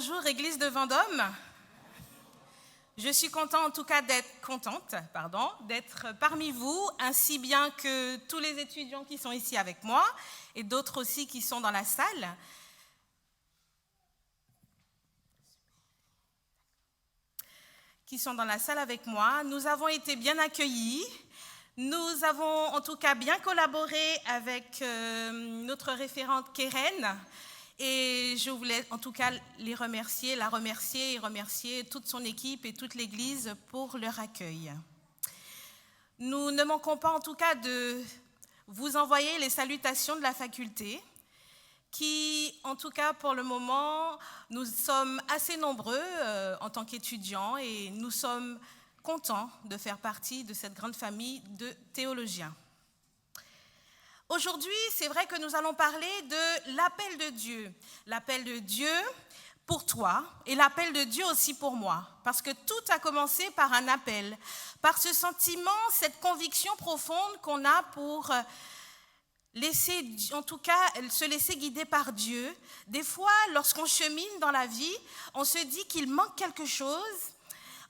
Bonjour Église de Vendôme. Je suis contente d'être parmi vous, ainsi bien que tous les étudiants qui sont ici avec moi et d'autres aussi qui sont dans la salle. Avec moi. Nous avons été bien accueillis. Nous avons en tout cas bien collaboré avec notre référente Keren. Et je voulais en tout cas la remercier toute son équipe et toute l'Église pour leur accueil. Nous ne manquons pas en tout cas de vous envoyer les salutations de la faculté qui, en tout cas pour le moment, nous sommes assez nombreux en tant qu'étudiants et nous sommes contents de faire partie de cette grande famille de théologiens. Aujourd'hui, c'est vrai que nous allons parler de l'appel de Dieu. L'appel de Dieu pour toi et l'appel de Dieu aussi pour moi. Parce que tout a commencé par un appel, par ce sentiment, cette conviction profonde qu'on a pour se laisser guider par Dieu. Des fois, lorsqu'on chemine dans la vie, on se dit qu'il manque quelque chose.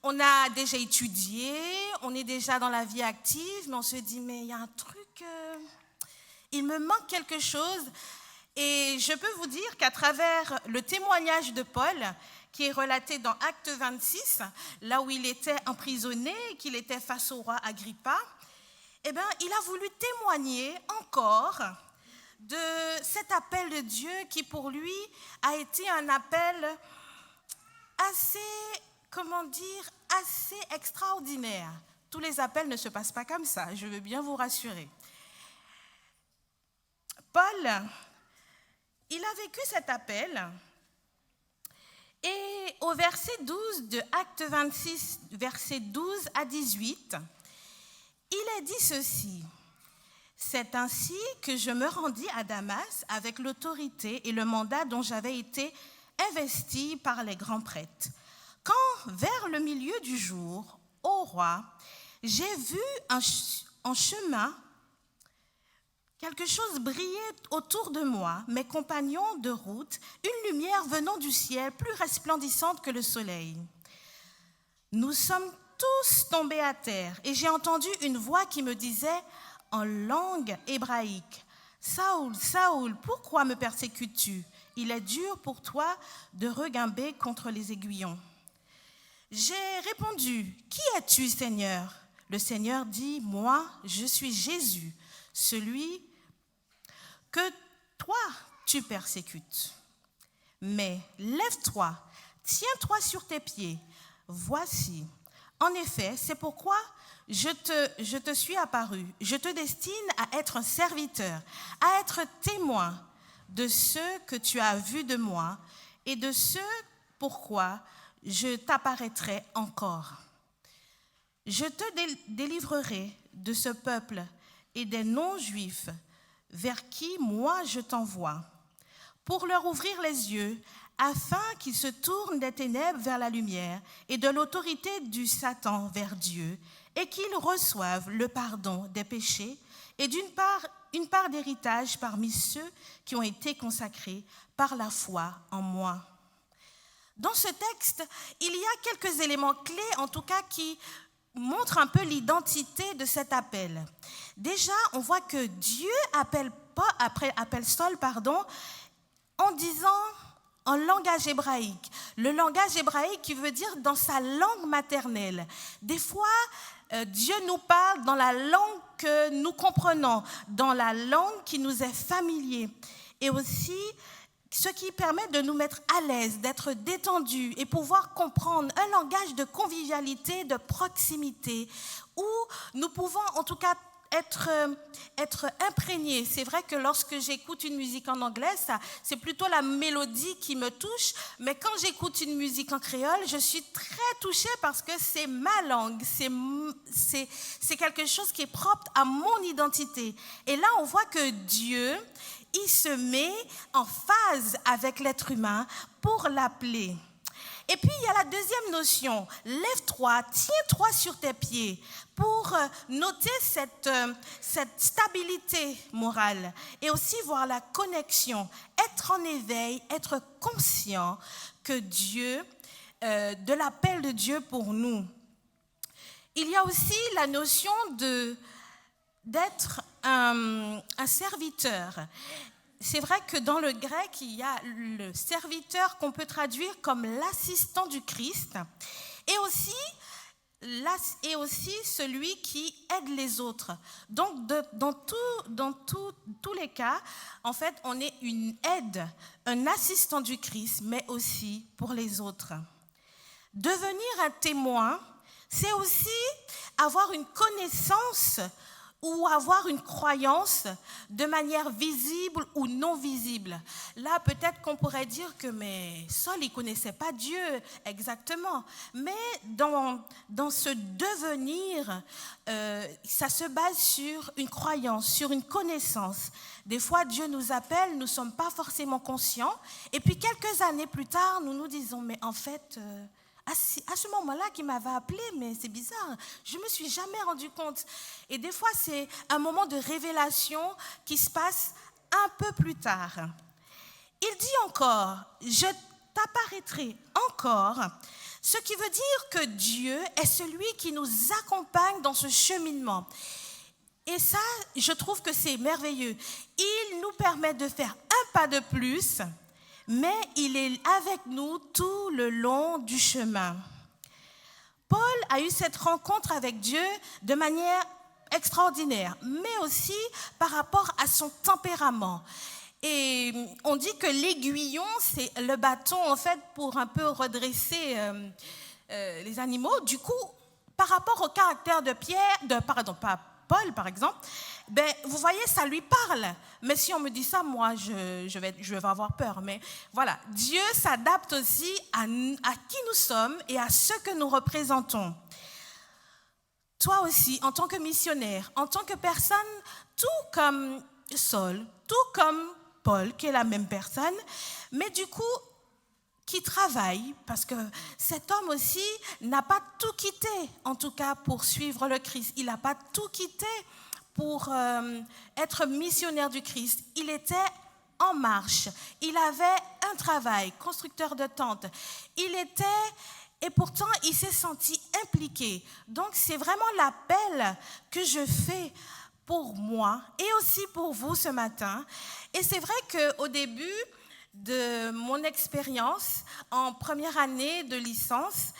On a déjà étudié, on est déjà dans la vie active, mais on se dit, mais il y a un truc... Il me manque quelque chose et je peux vous dire qu'à travers le témoignage de Paul, qui est relaté dans Acte 26, là où il était emprisonné, qu'il était face au roi Agrippa, il a voulu témoigner encore de cet appel de Dieu qui pour lui a été un appel assez extraordinaire. Tous les appels ne se passent pas comme ça, je veux bien vous rassurer. Paul, il a vécu cet appel et au verset 12 de Acte 26, verset 12 à 18, il est dit ceci. « C'est ainsi que je me rendis à Damas avec l'autorité et le mandat dont j'avais été investi par les grands prêtres. Quand, vers le milieu du jour, ô roi, j'ai vu en chemin quelque chose brillait autour de moi, mes compagnons de route, une lumière venant du ciel plus resplendissante que le soleil. Nous sommes tous tombés à terre et j'ai entendu une voix qui me disait en langue hébraïque, « Saoul, Saoul, pourquoi me persécutes-tu? Il est dur pour toi de regimber contre les aiguillons. » J'ai répondu, « Qui es-tu, Seigneur ?» Le Seigneur dit, « Moi, je suis Jésus, celui que toi, tu persécutes. Mais lève-toi, tiens-toi sur tes pieds. Voici. En effet, c'est pourquoi je te suis apparu. Je te destine à être un serviteur, à être témoin de ce que tu as vu de moi et de ce pourquoi je t'apparaîtrai encore. Je te délivrerai de ce peuple et des non-juifs vers qui moi je t'envoie, pour leur ouvrir les yeux, afin qu'ils se tournent des ténèbres vers la lumière et de l'autorité du Satan vers Dieu, et qu'ils reçoivent le pardon des péchés et une part d'héritage parmi ceux qui ont été consacrés par la foi en moi. » Dans ce texte, il y a quelques éléments clés, en tout cas, qui montre un peu l'identité de cet appel. Déjà, on voit que Dieu appelle Saul en disant en langage hébraïque. Le langage hébraïque qui veut dire dans sa langue maternelle. Des fois, Dieu nous parle dans la langue que nous comprenons, dans la langue qui nous est familière. Et aussi, ce qui permet de nous mettre à l'aise, d'être détendus et pouvoir comprendre un langage de convivialité, de proximité, où nous pouvons en tout cas être imprégnés. C'est vrai que lorsque j'écoute une musique en anglais, c'est plutôt la mélodie qui me touche, mais quand j'écoute une musique en créole, je suis très touchée parce que c'est ma langue, c'est quelque chose qui est propre à mon identité. Et là, on voit que Dieu, il se met en phase avec l'être humain pour l'appeler. Et puis, il y a la deuxième notion. Lève-toi, tiens-toi sur tes pieds pour noter cette stabilité morale et aussi voir la connexion, être en éveil, être conscient que Dieu, de l'appel de Dieu pour nous. Il y a aussi la notion d'être un serviteur. C'est vrai que dans le grec, il y a le serviteur qu'on peut traduire comme l'assistant du Christ et aussi celui qui aide les autres. Donc, dans tous les cas, en fait, on est une aide, un assistant du Christ, mais aussi pour les autres. Devenir un témoin, c'est aussi avoir une connaissance ou avoir une croyance de manière visible ou non visible. Là, peut-être qu'on pourrait dire que mais Saul, il ne connaissait pas Dieu exactement. Mais dans ce devenir, ça se base sur une croyance, sur une connaissance. Des fois, Dieu nous appelle, nous ne sommes pas forcément conscients. Et puis, quelques années plus tard, nous nous disons, mais en fait... à ce moment-là qu'il m'avait appelé, mais c'est bizarre, je ne me suis jamais rendu compte. Et des fois, c'est un moment de révélation qui se passe un peu plus tard. Il dit encore, je t'apparaîtrai encore, ce qui veut dire que Dieu est celui qui nous accompagne dans ce cheminement. Et ça, je trouve que c'est merveilleux. Il nous permet de faire un pas de plus, mais il est avec nous tout le long du chemin. Paul a eu cette rencontre avec Dieu de manière extraordinaire, mais aussi par rapport à son tempérament. Et on dit que l'aiguillon, c'est le bâton en fait pour un peu redresser les animaux. Du coup, par rapport au caractère de Paul, par exemple, ben, vous voyez, ça lui parle. Mais si on me dit ça, moi, je vais avoir peur. Mais voilà, Dieu s'adapte aussi à qui nous sommes et à ce que nous représentons. Toi aussi, en tant que missionnaire, en tant que personne, tout comme Saul, tout comme Paul, qui est la même personne, mais du coup, qui travaille, parce que cet homme aussi n'a pas tout quitté, en tout cas pour suivre le Christ. Il n'a pas tout quitté pour être missionnaire du Christ. Il était en marche. Il avait un travail, constructeur de tentes. Et pourtant, il s'est senti impliqué. Donc, c'est vraiment l'appel que je fais pour moi et aussi pour vous ce matin. Et c'est vrai qu'au début de mon expérience en première année de licence,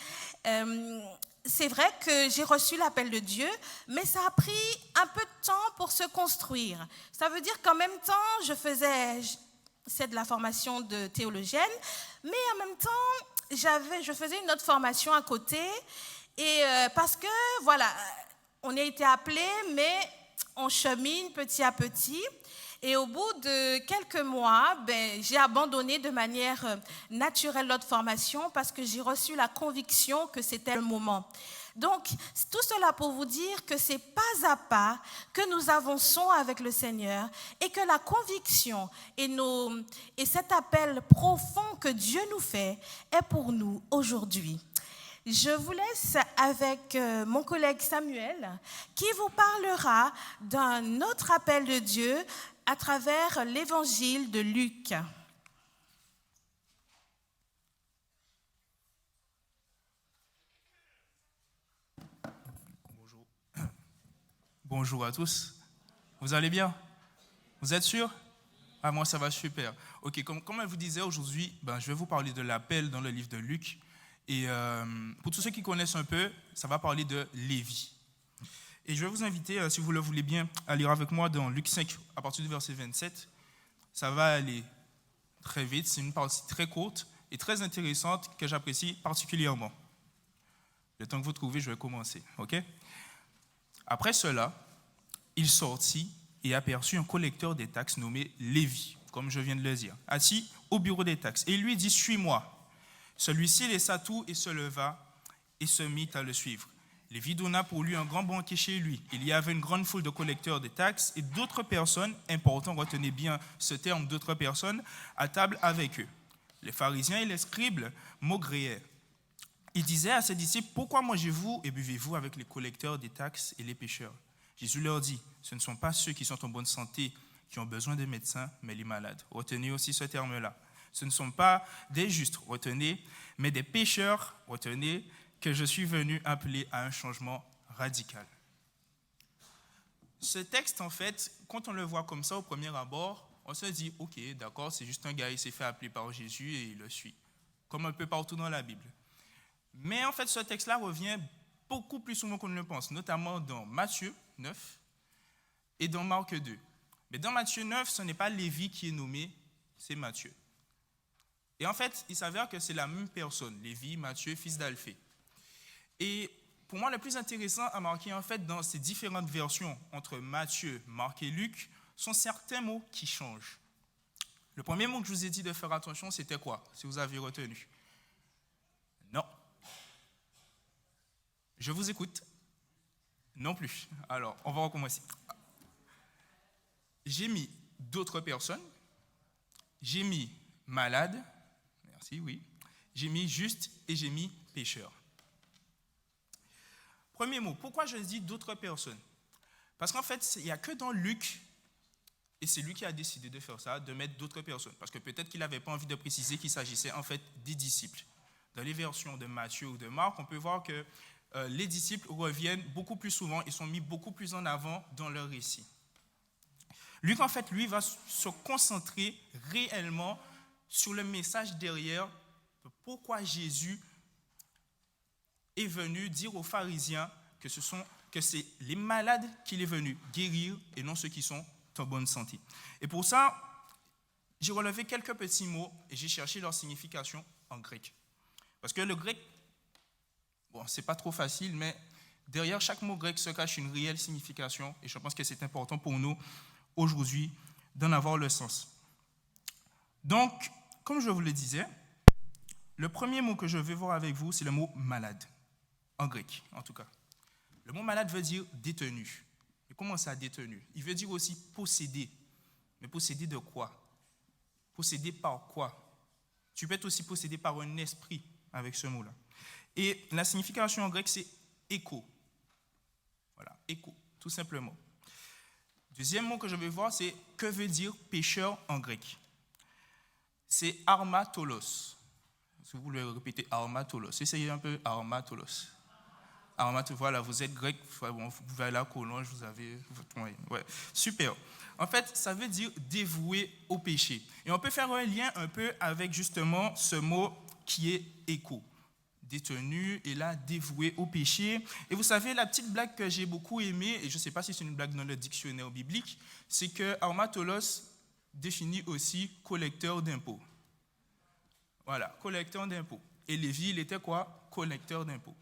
c'est vrai que j'ai reçu l'appel de Dieu, mais ça a pris un peu de temps pour se construire. Ça veut dire qu'en même temps, c'est de la formation de théologienne, mais en même temps, je faisais une autre formation à côté, et parce que, voilà, on a été appelés, mais on chemine petit à petit. Et au bout de quelques mois, j'ai abandonné de manière naturelle notre formation parce que j'ai reçu la conviction que c'était le moment. Donc, tout cela pour vous dire que c'est pas à pas que nous avançons avec le Seigneur et que la conviction et cet appel profond que Dieu nous fait est pour nous aujourd'hui. Je vous laisse avec mon collègue Samuel qui vous parlera d'un autre appel de Dieu à travers l'évangile de Luc. Bonjour. Bonjour à tous. Vous allez bien? Vous êtes sûrs? Ah, moi, ça va super. Ok, comme elle vous disait aujourd'hui, je vais vous parler de l'appel dans le livre de Luc. Et pour tous ceux qui connaissent un peu, ça va parler de Lévi. Et je vais vous inviter, si vous le voulez bien, à lire avec moi dans Luc 5, à partir du verset 27. Ça va aller très vite, c'est une partie très courte et très intéressante que j'apprécie particulièrement. Le temps que vous trouvez, je vais commencer. Ok? Après cela, il sortit et aperçut un collecteur des taxes nommé Lévi, comme je viens de le dire, assis au bureau des taxes. Et il lui dit, « Suis-moi ». Celui-ci laissa tout et se leva et se mit à le suivre. Lévi donna pour lui un grand banquet chez lui. Il y avait une grande foule de collecteurs de taxes et d'autres personnes, important, retenez bien ce terme, d'autres personnes, à table avec eux. Les pharisiens et les scribes maugréaient. il disait à ses disciples, « Pourquoi mangez-vous et buvez-vous avec les collecteurs des taxes et les pécheurs ?» Jésus leur dit, « Ce ne sont pas ceux qui sont en bonne santé qui ont besoin de médecins, mais les malades. » Retenez aussi ce terme-là. Ce ne sont pas des justes, retenez, mais des pécheurs, retenez, que je suis venu appeler à un changement radical. Ce texte, en fait, quand on le voit comme ça au premier abord, on se dit, ok, d'accord, c'est juste un gars, il s'est fait appeler par Jésus et il le suit, comme un peu partout dans la Bible. Mais en fait, ce texte-là revient beaucoup plus souvent qu'on ne le pense, notamment dans Matthieu 9 et dans Marc 2. Mais dans Matthieu 9, ce n'est pas Lévi qui est nommé, c'est Matthieu. Et en fait, il s'avère que c'est la même personne, Lévi, Matthieu, fils d'Alphée. Et pour moi, le plus intéressant à marquer en fait dans ces différentes versions entre Matthieu, Marc et Luc sont certains mots qui changent. Le premier mot que je vous ai dit de faire attention, c'était quoi, si vous avez retenu? Non. Je vous écoute. Non plus. Alors, on va recommencer. J'ai mis d'autres personnes. J'ai mis malade. Merci, oui. J'ai mis juste et j'ai mis pécheur. Premier mot, pourquoi je dis d'autres personnes? Parce qu'en fait, il n'y a que dans Luc, et c'est lui qui a décidé de faire ça, de mettre d'autres personnes. Parce que peut-être qu'il n'avait pas envie de préciser qu'il s'agissait en fait des disciples. Dans les versions de Matthieu ou de Marc, on peut voir que les disciples reviennent beaucoup plus souvent et sont mis beaucoup plus en avant dans leur récit. Luc, en fait, lui, va se concentrer réellement sur le message derrière de pourquoi Jésus est venu dire aux pharisiens que c'est les malades qu'il est venu guérir et non ceux qui sont en bonne santé. Et pour ça, j'ai relevé quelques petits mots et j'ai cherché leur signification en grec. Parce que le grec, bon, c'est pas trop facile, mais derrière chaque mot grec se cache une réelle signification et je pense que c'est important pour nous aujourd'hui d'en avoir le sens. Donc, comme je vous le disais, le premier mot que je vais voir avec vous, c'est le mot malade, en grec en tout cas. Le mot malade veut dire détenu. Et comment ça, détenu? Il veut dire aussi possédé. Mais possédé de quoi? Possédé par quoi? Tu peux être aussi possédé par un esprit avec ce mot-là. Et la signification en grec, c'est écho. Voilà, écho, tout simplement. Deuxième mot que je vais voir, c'est que veut dire pécheur en grec? C'est armatolos. Si vous voulez répéter armatolos, essayez un peu armatolos. Voilà, vous êtes grec, bon, vous pouvez aller à Collonges, vous avez votre moyen. Ouais, super. En fait, ça veut dire dévoué au péché. Et on peut faire un lien un peu avec justement ce mot qui est écho. Détenu et là, dévoué au péché. Et vous savez, la petite blague que j'ai beaucoup aimée, et je ne sais pas si c'est une blague dans le dictionnaire biblique, c'est que armatolos définit aussi collecteur d'impôts. Voilà, collecteur d'impôts. Et Lévi, il était quoi? Collecteur d'impôts.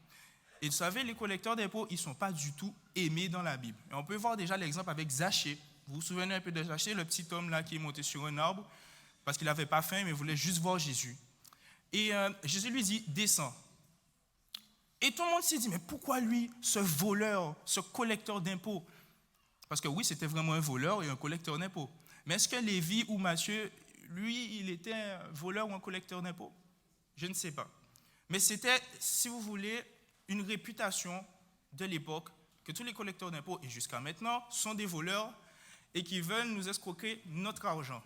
Et vous savez, les collecteurs d'impôts, ils ne sont pas du tout aimés dans la Bible. Et on peut voir déjà l'exemple avec Zachée. Vous vous souvenez un peu de Zachée, le petit homme là qui est monté sur un arbre parce qu'il n'avait pas faim, mais voulait juste voir Jésus. Et Jésus lui dit, descends. Et tout le monde s'est dit, mais pourquoi lui, ce voleur, ce collecteur d'impôts? Parce que oui, c'était vraiment un voleur et un collecteur d'impôts. Mais est-ce que Lévi ou Matthieu, lui, il était un voleur ou un collecteur d'impôts? Je ne sais pas. Mais c'était, si vous voulez, une réputation de l'époque que tous les collecteurs d'impôts, et jusqu'à maintenant, sont des voleurs et qui veulent nous escroquer notre argent.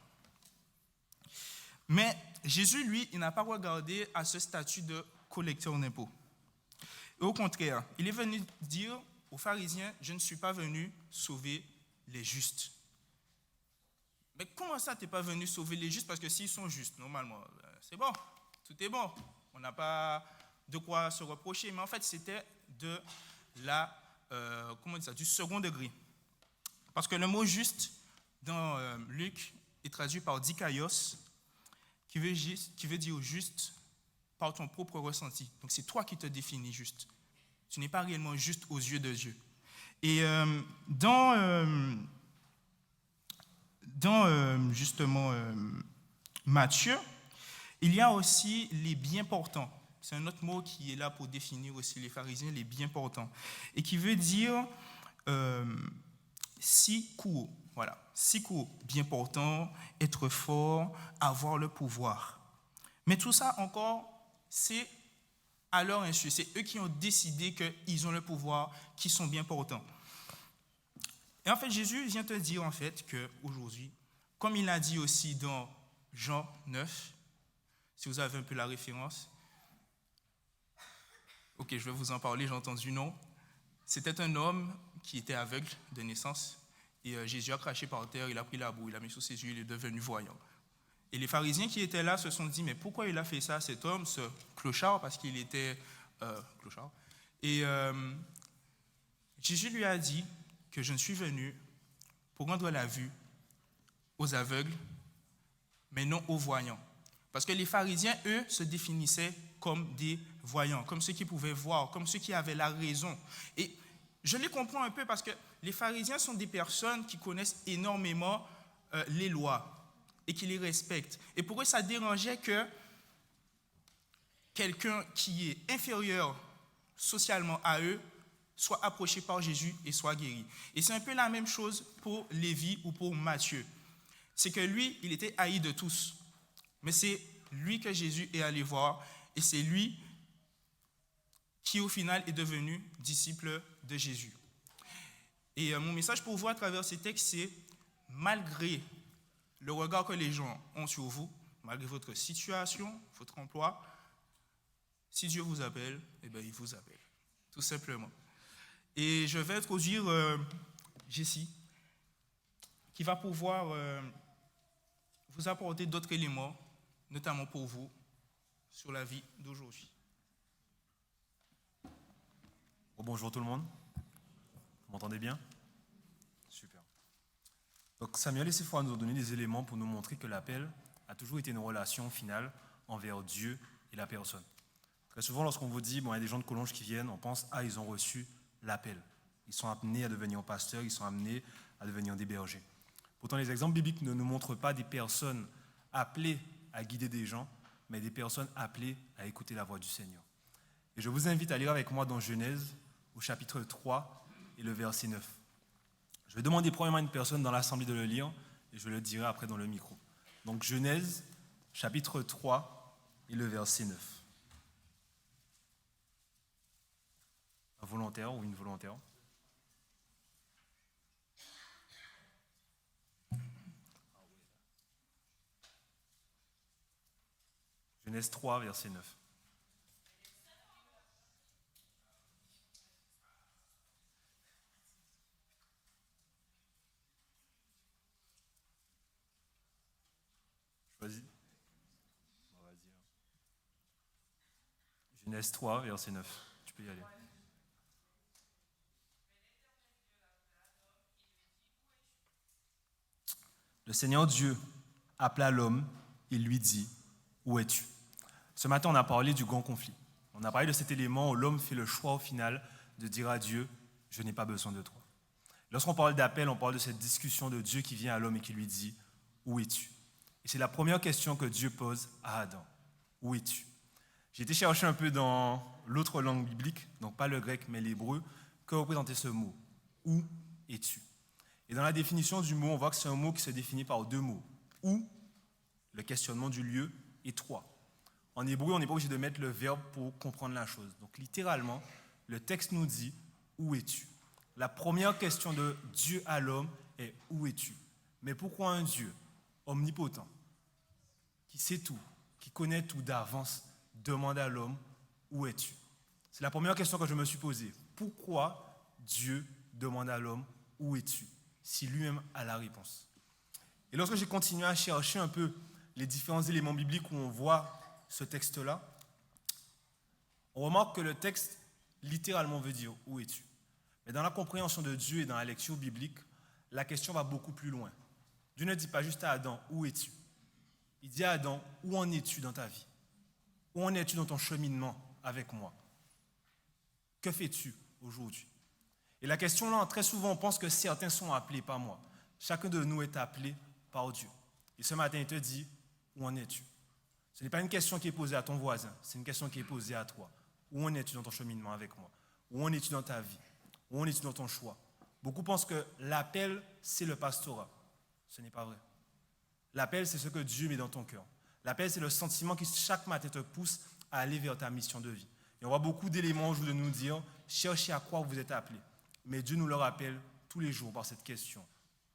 Mais Jésus, lui, il n'a pas regardé à ce statut de collecteur d'impôts. Et au contraire, il est venu dire aux pharisiens, je ne suis pas venu sauver les justes. Mais comment ça, tu n'es pas venu sauver les justes? Parce que s'ils sont justes, normalement, c'est bon, tout est bon. On n'a pas de quoi se reprocher. Mais en fait, c'était de du second degré. Parce que le mot juste, dans Luc, est traduit par dikaios, qui veut dire juste par ton propre ressenti. Donc c'est toi qui te définis juste. Tu n'es pas réellement juste aux yeux de Dieu. Et justement Matthieu, il y a aussi les bien portants. C'est un autre mot qui est là pour définir aussi les pharisiens, les bien portants. Et qui veut dire sikou. Voilà, sikou, bien portant, être fort, avoir le pouvoir. Mais tout ça encore, c'est à leur insu. C'est eux qui ont décidé qu'ils ont le pouvoir, qu'ils sont bien portants. Et en fait, Jésus vient te dire en fait qu'aujourd'hui, comme il a dit aussi dans Jean 9, si vous avez un peu la référence, ok, je vais vous en parler, j'ai entendu non. C'était un homme qui était aveugle de naissance et Jésus a craché par terre, il a pris la boue, il a mis sous ses yeux, il est devenu voyant. Et les pharisiens qui étaient là se sont dit, mais pourquoi il a fait ça, cet homme, ce clochard, parce qu'il était clochard. Et Jésus lui a dit que je ne suis venu pour rendre la vue aux aveugles, mais non aux voyants. Parce que les pharisiens, eux, se définissaient comme des voyants, comme ceux qui pouvaient voir, comme ceux qui avaient la raison. Et je les comprends un peu parce que les pharisiens sont des personnes qui connaissent énormément les lois et qui les respectent. Et pour eux, ça dérangeait que quelqu'un qui est inférieur socialement à eux soit approché par Jésus et soit guéri. Et c'est un peu la même chose pour Lévi ou pour Matthieu. C'est que lui, il était haï de tous. Mais c'est lui que Jésus est allé voir et c'est lui qui, au final, est devenu disciple de Jésus. Et mon message pour vous à travers ces textes, c'est malgré le regard que les gens ont sur vous, malgré votre situation, votre emploi, si Dieu vous appelle, eh bien, il vous appelle, tout simplement. Et je vais introduire Jessie, qui va pouvoir vous apporter d'autres éléments, notamment pour vous, sur la vie d'aujourd'hui. Bonjour tout le monde. Vous m'entendez bien? Super. Donc Samuel et ses frères nous ont donné des éléments pour nous montrer que l'appel a toujours été une relation finale envers Dieu et la personne. Très souvent, lorsqu'on vous dit, bon, il y a des gens de Collonges qui viennent, on pense, ils ont reçu l'appel. Ils sont amenés à devenir pasteurs, ils sont amenés à devenir des bergers. Pourtant, les exemples bibliques ne nous montrent pas des personnes appelées à guider des gens, mais des personnes appelées à écouter la voix du Seigneur. Et je vous invite à lire avec moi dans Genèse, au chapitre 3 et le verset 9. Je vais demander premièrement à une personne dans l'assemblée de le lire, et je le dirai après dans le micro. Donc Genèse, chapitre 3 et le verset 9. Un volontaire ou une volontaire? Genèse 3, verset 9. Vas-y. Genèse 3, verset 9. Tu peux y aller. Le Seigneur Dieu appela l'homme et lui dit, « Où es-tu » Ce matin, on a parlé du grand conflit. On a parlé de cet élément où l'homme fait le choix au final de dire à Dieu, « Je n'ai pas besoin de toi ». Lorsqu'on parle d'appel, on parle de cette discussion de Dieu qui vient à l'homme et qui lui dit, « Où es-tu » Et c'est la première question que Dieu pose à Adam. « Où es-tu » J'ai été chercher un peu dans l'autre langue biblique, donc pas le grec mais l'hébreu, que représentait ce mot. « Où es-tu » Et dans la définition du mot, on voit que c'est un mot qui se définit par deux mots. « Où », le questionnement du lieu, et « toi ». En hébreu, on n'est pas obligé de mettre le verbe pour comprendre la chose. Donc littéralement, le texte nous dit « Où es-tu » La première question de Dieu à l'homme est « Où es-tu » Mais pourquoi un Dieu omnipotent, qui sait tout, qui connaît tout d'avance, demande à l'homme « Où es-tu » C'est la première question que je me suis posée. Pourquoi Dieu demande à l'homme « Où es-tu » si lui-même a la réponse? Et lorsque j'ai continué à chercher un peu les différents éléments bibliques où on voit ce texte-là, on remarque que le texte littéralement veut dire « Où es-tu » Mais dans la compréhension de Dieu et dans la lecture biblique, la question va beaucoup plus loin. Dieu ne dit pas juste à Adam « Où es-tu » Il dit à Adam « Où en es-tu dans ta vie? Où en es-tu dans ton cheminement avec moi? Que fais-tu aujourd'hui » Et la question là, très souvent, on pense que certains sont appelés par moi. Chacun de nous est appelé par Dieu. Et ce matin, il te dit « Où en es-tu » Ce n'est pas une question qui est posée à ton voisin, c'est une question qui est posée à toi. Où en es-tu dans ton cheminement avec moi? Où en es-tu dans ta vie? Où en es-tu dans ton choix? Beaucoup pensent que l'appel, c'est le pastorat. Ce n'est pas vrai. L'appel, c'est ce que Dieu met dans ton cœur. L'appel, c'est le sentiment qui, chaque matin, te pousse à aller vers ta mission de vie. Et Et on voit beaucoup d'éléments aujourd'hui de nous dire, cherchez à quoi vous êtes appelés. Mais Dieu nous le rappelle tous les jours par cette question.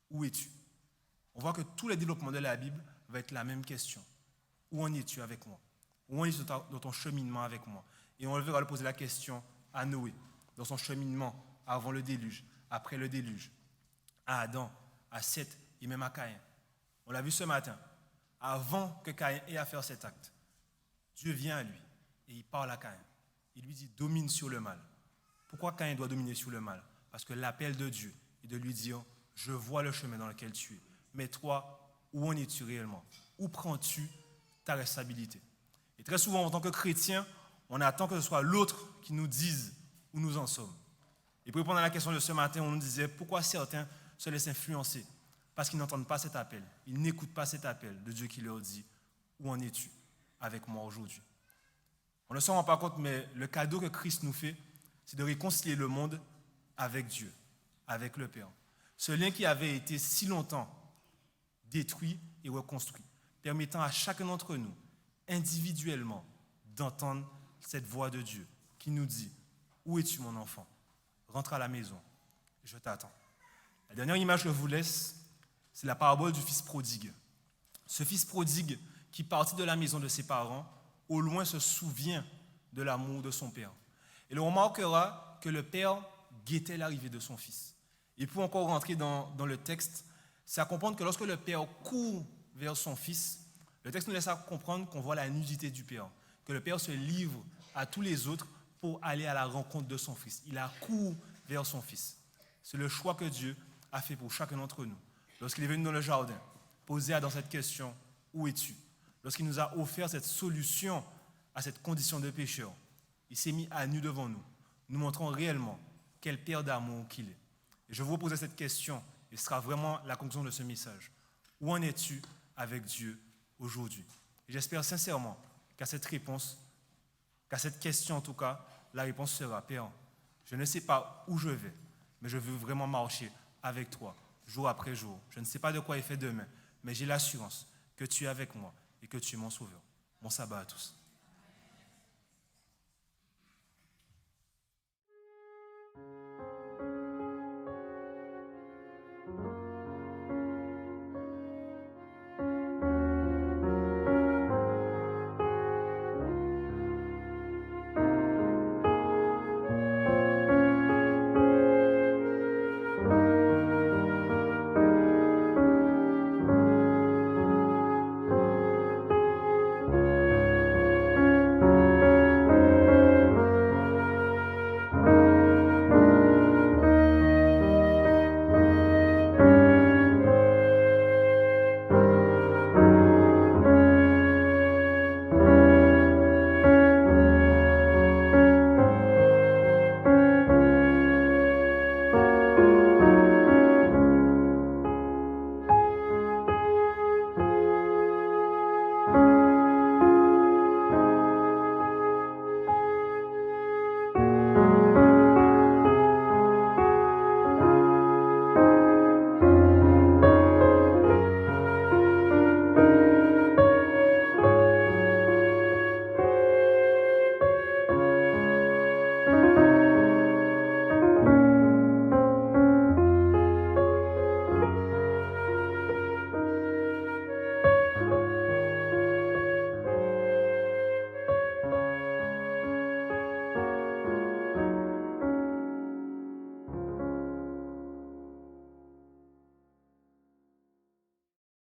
Où es-tu? On voit que tous les développements de la Bible vont être la même question. Où en es-tu avec moi? Où en es-tu dans ton cheminement avec moi? Et on va le poser la question à Noé, dans son cheminement avant le déluge, après le déluge, à Adam, à Seth et même à Caïn. On l'a vu ce matin. Avant que Caïn ait à faire cet acte, Dieu vient à lui et il parle à Caïn. Il lui dit, domine sur le mal. Pourquoi Caïn doit dominer sur le mal? Parce que l'appel de Dieu est de lui dire, je vois le chemin dans lequel tu es. Mais toi, où en es-tu réellement? Où prends-tu ta responsabilité? Et très souvent, en tant que chrétien, on attend que ce soit l'autre qui nous dise où nous en sommes. Et pour répondre à la question de ce matin, on nous disait, pourquoi certains se laissent influencer? Parce qu'ils n'entendent pas cet appel. Ils n'écoutent pas cet appel de Dieu qui leur dit, où en es-tu avec moi aujourd'hui? On ne s'en rend pas compte, mais le cadeau que Christ nous fait, c'est de réconcilier le monde avec Dieu, avec le Père. Ce lien qui avait été si longtemps détruit et reconstruit, permettant à chacun d'entre nous, individuellement, d'entendre cette voix de Dieu qui nous dit, où es-tu mon enfant? Rentre à la maison, je t'attends. La dernière image que je vous laisse, c'est la parabole du fils prodigue. Ce fils prodigue qui partit de la maison de ses parents, au loin se souvient de l'amour de son père. Et l'on remarquera que le père guettait l'arrivée de son fils. Et pour encore rentrer dans le texte, c'est à comprendre que lorsque le père court vers son fils, le texte nous laisse à comprendre qu'on voit la nudité du père, que le père se livre à tous les autres pour aller à la rencontre de son fils. Il accourt vers son fils. C'est le choix que Dieu a fait pour chacun d'entre nous. Lorsqu'il est venu dans le jardin, poser dans cette question, où es-tu? Lorsqu'il nous a offert cette solution à cette condition de pécheur, il s'est mis à nu devant nous, nous montrant réellement quel père d'amour qu'il est. Et je vous poser cette question, et ce sera vraiment la conclusion de ce message. Où en es-tu avec Dieu aujourd'hui? Et j'espère sincèrement qu'à cette réponse, qu'à cette question en tout cas, la réponse sera, Père, je ne sais pas où je vais, mais je veux vraiment marcher avec toi, jour après jour. Je ne sais pas de quoi il fait demain, mais j'ai l'assurance que tu es avec moi et que tu es mon sauveur. Bon sabbat à tous.